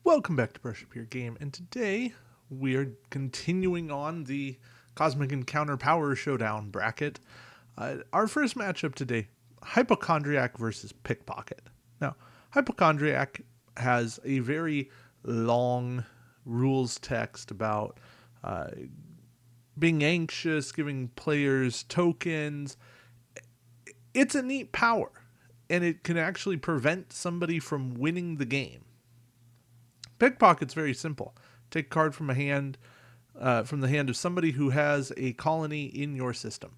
Welcome back to Brush Up Your Game, and today we are continuing on the Cosmic Encounter Power Showdown bracket. Our first matchup today, Hypochondriac versus Pickpocket. Now, Hypochondriac has a very long rules text about being anxious, giving players tokens. It's a neat power, and it can actually prevent somebody from winning the game. Pickpocket's very simple. Take a card from a hand, from the hand of somebody who has a colony in your system.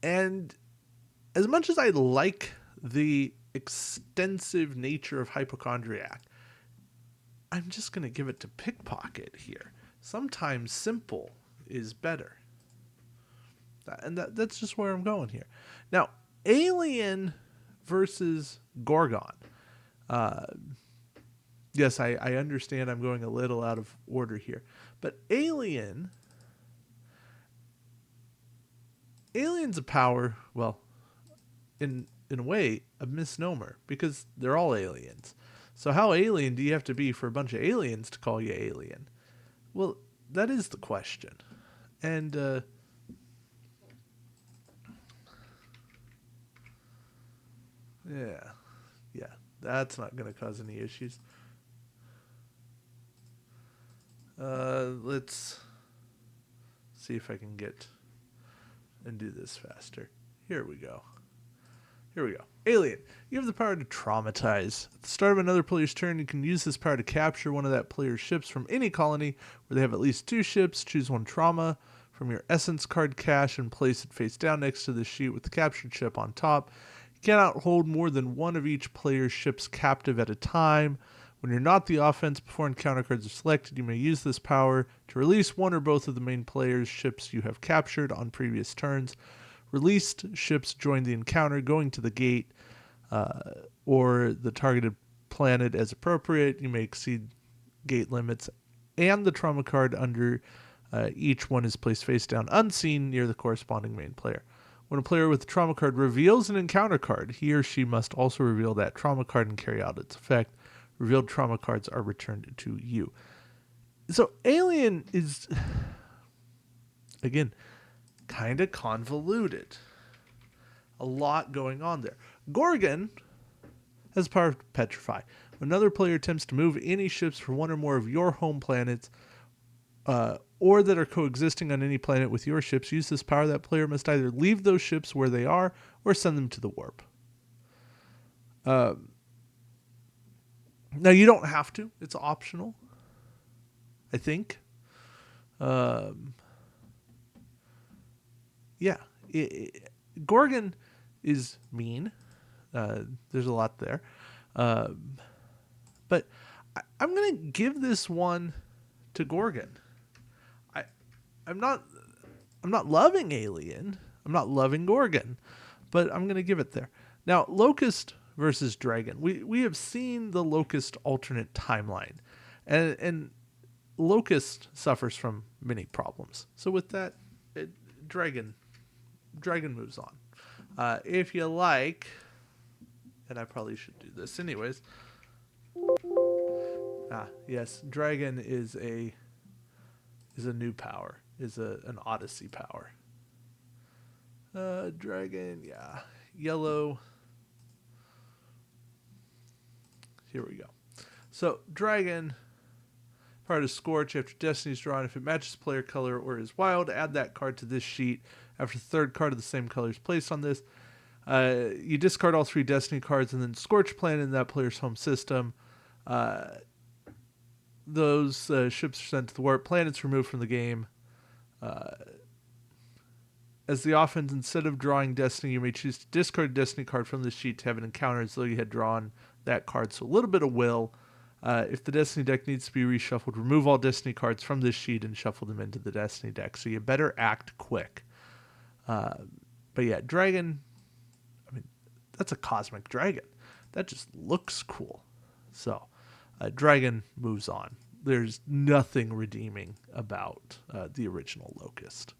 And as much as I like the extensive nature of Hypochondriac, I'm just going to give it to Pickpocket here. Sometimes simple is better. And that's just where I'm going here. Now, Alien versus Gorgon. Yes, I understand I'm going a little out of order here. But Alien's a power, well, in a way, a misnomer, because they're all aliens. So how alien do you have to be for a bunch of aliens to call you alien? Well, that is the question. And yeah, that's not going to cause any issues. Let's see if I can get and do this faster. Here we go. Alien. You have the power to traumatize. At the start of another player's turn, you can use this power to capture one of that player's ships from any colony where they have at least 2 ships. Choose one trauma from your essence card cache and place it face down next to the sheet with the captured ship on top. You cannot hold more than one of each player's ships captive at a time. When you're not the offense, before encounter cards are selected, you may use this power to release one or both of the main player's ships you have captured on previous turns. Released ships join the encounter, going to the gate or the targeted planet as appropriate. You may exceed gate limits, and the trauma card under each one is placed face down unseen near the corresponding main player. When a player with the trauma card reveals an encounter card, he or she must also reveal that trauma card and carry out its effect. Revealed trauma cards are returned to you. So Alien is, again, kind of convoluted. A lot going on there. Gorgon has the power to petrify. When another player attempts to move any ships from one or more of your home planets or that are coexisting on any planet with your ships, use this power. That player must either leave those ships where they are or send them to the warp. Now, you don't have to. It's optional, I think. Gorgon is mean. There's a lot there. But I'm going to give this one to Gorgon. I'm not loving Alien. I'm not loving Gorgon. But I'm going to give it there. Now, Locust versus Dragon. We have seen the Locust alternate timeline. And Locust suffers from many problems. So with that, Dragon moves on. If you like, and I probably should do this anyways. Yes, Dragon is a new power. Is an Odyssey power. Dragon, yeah. Yellow. Here we go. So, Dragon, part of Scorch, after Destiny's drawn, if it matches player color or is wild, add that card to this sheet. After the third card of the same color is placed on this, you discard all 3 Destiny cards and then Scorch Planet in that player's home system. Those ships are sent to the warp. Planets removed from the game. As the offense, instead of drawing Destiny, you may choose to discard a Destiny card from this sheet to have an encounter as though you had drawn that card. So a little bit of will. If the Destiny deck needs to be reshuffled, remove all Destiny cards from this sheet and shuffle them into the Destiny deck. So you better act quick. But yeah, Dragon, I mean, that's a cosmic dragon. That just looks cool. So Dragon moves on. There's nothing redeeming about the original Locust.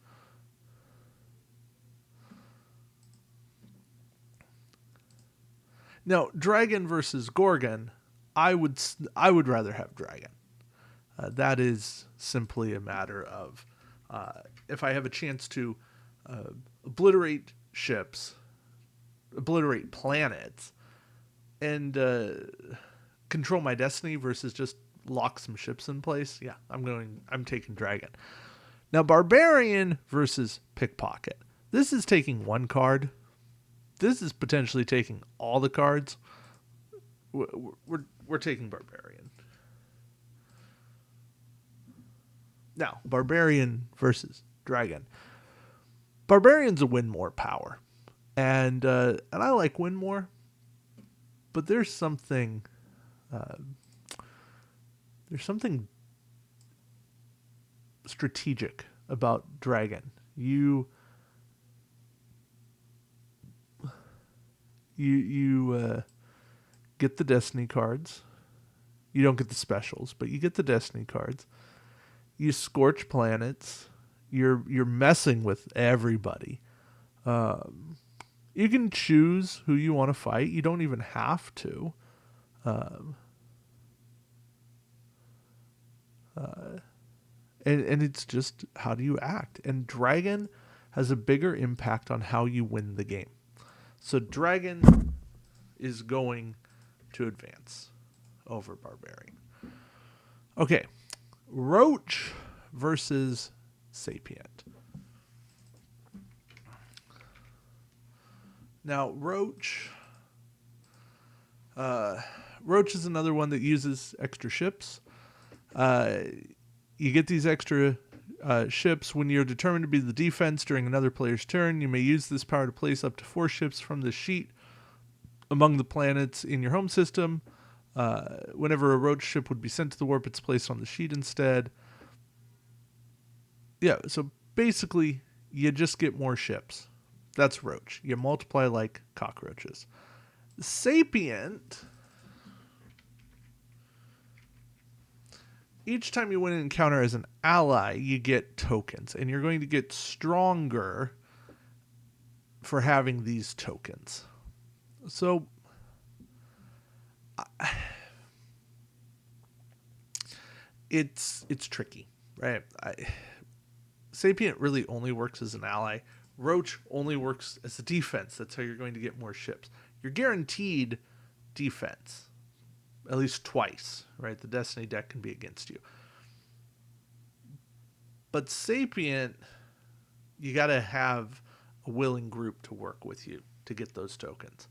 Now, Dragon versus Gorgon, I would rather have dragon. That is simply a matter of if I have a chance to obliterate ships, obliterate planets, and control my destiny versus just lock some ships in place. Yeah, I'm taking dragon. Now, barbarian versus pickpocket. This is taking one card. This is potentially taking all the cards. We're taking barbarian. Now, barbarian versus dragon. Barbarian's a win more power, and I like win more, but there's something strategic about dragon. You get the destiny cards. You don't get the specials, but you get the destiny cards. You scorch planets. You're messing with everybody. You can choose who you want to fight. You don't even have to. And it's just, how do you act? And dragon has a bigger impact on how you win the game. So dragon is going to advance over barbarian. Okay, roach versus sapient. Now, roach is another one that uses extra ships. You get these extra ships when you're determined to be the defense during another player's turn. You may use this power to place up to 4 ships from the sheet among the planets in your home system. Whenever a roach ship would be sent to the warp, it's placed on the sheet instead. Yeah, so basically, you just get more ships. That's roach. You multiply like cockroaches. Sapient. Each time you win an encounter as an ally, you get tokens, and you're going to get stronger for having these tokens. So, it's tricky, right? Sapient really only works as an ally. Roach only works as a defense. That's how you're going to get more ships. You're guaranteed defense. At least twice, right? The Destiny deck can be against you. But Sapient, you got to have a willing group to work with you to get those tokens.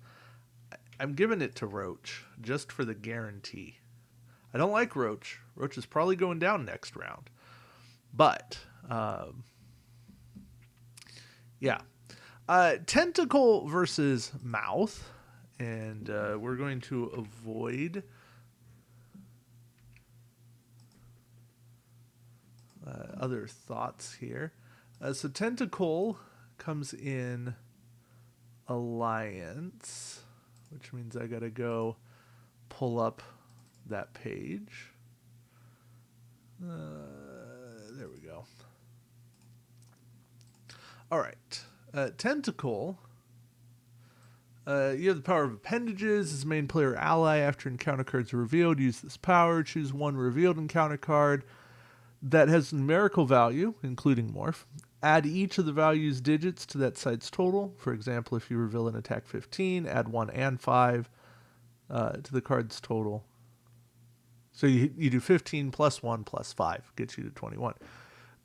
I'm giving it to Roach just for the guarantee. I don't like Roach. Roach is probably going down next round. But, yeah. Tentacle versus Mouth. And we're going to avoid other thoughts here. So Tentacle comes in Alliance, which means I got to go pull up that page. There we go. All right. Tentacle. You have the power of appendages. As main player ally, after encounter cards are revealed, use this power. Choose one revealed encounter card that has numerical value, including morph. Add each of the value's digits to that site's total. For example, if you reveal an attack 15, add 1 and 5 to the card's total. So you do 15 plus 1 plus 5, gets you to 21.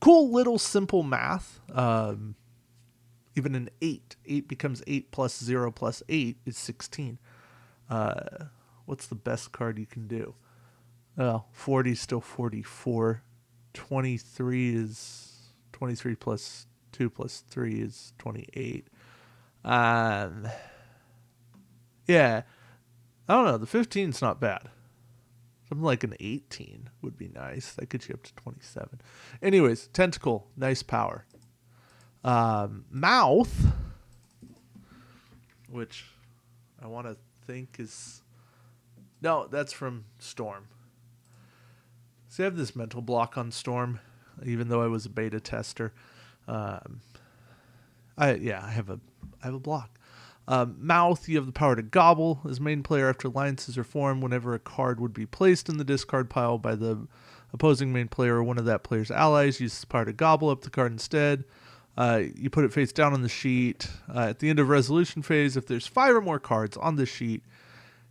Cool little simple math. Even an 8. 8 becomes 8 plus 0 plus 8 is 16. What's the best card you can do? 40 is still 44. 23 is 23 plus 2 plus 3 is 28. Yeah. I don't know. The 15's not bad. Something like an 18 would be nice. That gets you up to 27. Anyways, Tentacle, nice power. Mouth, which I want to think is... No, that's from Storm. See, I have this mental block on Storm, even though I was a beta tester. I have a block. Mouth, you have the power to gobble. As main player, after alliances are formed, whenever a card would be placed in the discard pile by the opposing main player or one of that player's allies, use the power to gobble up the card instead. You put it face down on the sheet. At the end of resolution phase, if there's 5 or more cards on the sheet,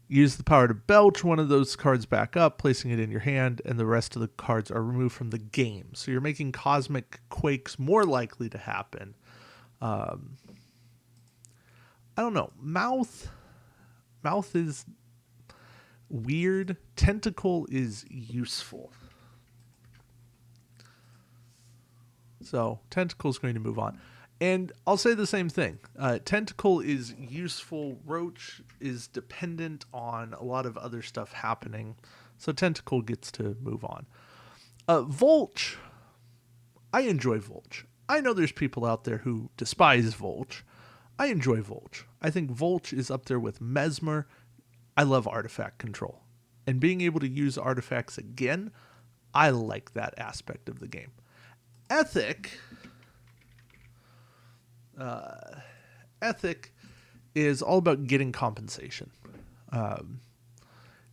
use the power to belch one of those cards back up, placing it in your hand, and the rest of the cards are removed from the game. So you're making cosmic quakes more likely to happen. I don't know. Mouth is weird. Tentacle is useful. So Tentacle is going to move on. And I'll say the same thing. Tentacle is useful. Roach is dependent on a lot of other stuff happening. So Tentacle gets to move on. Volch. I enjoy Volch. I know there's people out there who despise Volch. I enjoy Volch. I think Volch is up there with Mesmer. I love artifact control. And being able to use artifacts again, I like that aspect of the game. Ethic is all about getting compensation.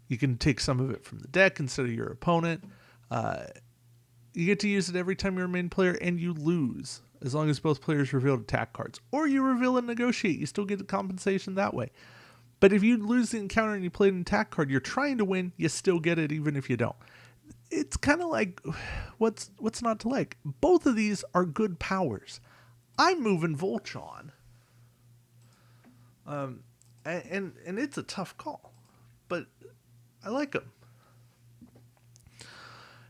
You can take some of it from the deck instead of your opponent. You get to use it every time you're a main player, and you lose as long as both players reveal attack cards. Or you reveal and negotiate. You still get the compensation that way. But if you lose the encounter and you play an attack card, you're trying to win, you still get it even if you don't. It's kind of like, what's not to like? Both of these are good powers. I'm moving Volch on. And it's a tough call, but I like them.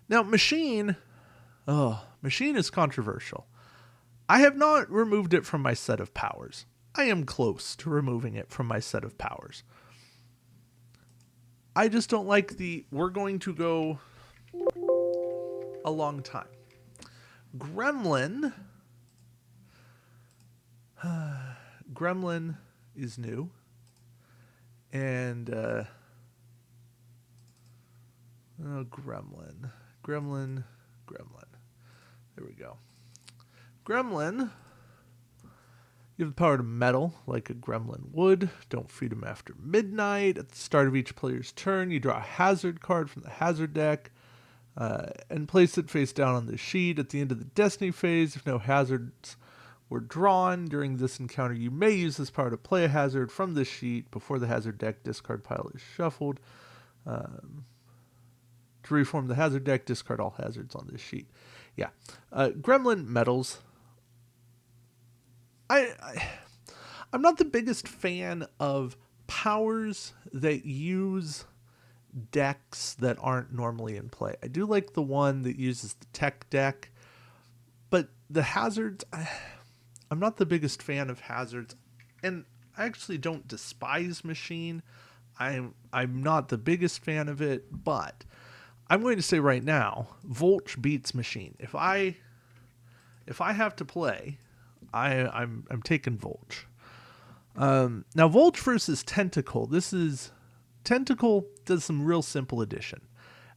Now, Machine is controversial. I have not removed it from my set of powers. I am close to removing it from my set of powers. I just don't like we're going to go a long time. Gremlin is new. And Gremlin. There we go. Gremlin, you have the power to meddle like a gremlin would. Don't feed him after midnight. At the start of each player's turn, you draw a hazard card from the hazard deck and place it face down on the sheet. At the end of the Destiny phase, if no hazards were drawn during this encounter, you may use this power to play a hazard from the sheet before the hazard deck discard pile is shuffled. To reform the hazard deck, discard all hazards on this sheet. Yeah. Gremlin meddles. I'm not the biggest fan of powers that use decks that aren't normally in play. I do like the one that uses the tech deck, but the hazards, I'm not the biggest fan of hazards, and I actually don't despise Machine. I'm not the biggest fan of it, but I'm going to say right now, Volch beats Machine. If I have to play, I'm taking Volch. Now Volch versus Tentacle. Tentacle does some real simple addition.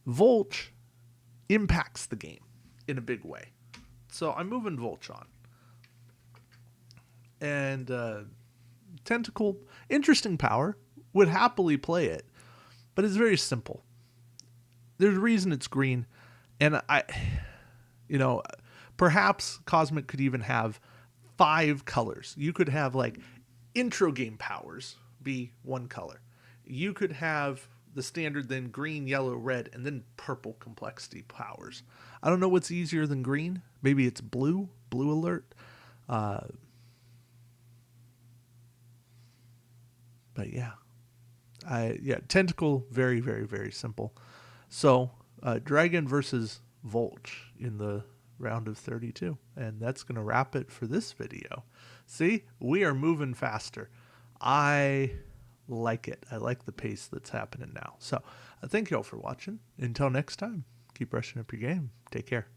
Volch impacts the game in a big way. So I'm moving Volch on. And Tentacle, interesting power, would happily play it, but it's very simple. There's a reason it's green, and perhaps Cosmic could even have 5 colors. You could have like intro game powers be one color. You could have the standard then green, yellow, red, and then purple complexity powers. I don't know what's easier than green. Maybe it's blue alert. But yeah. Tentacle, very, very, very simple. So, Dragon versus Volch in the round of 32. And that's going to wrap it for this video. See, we are moving faster. I like it. I like the pace that's happening now. So, thank you all for watching. Until next time, keep brushing up your game. Take care.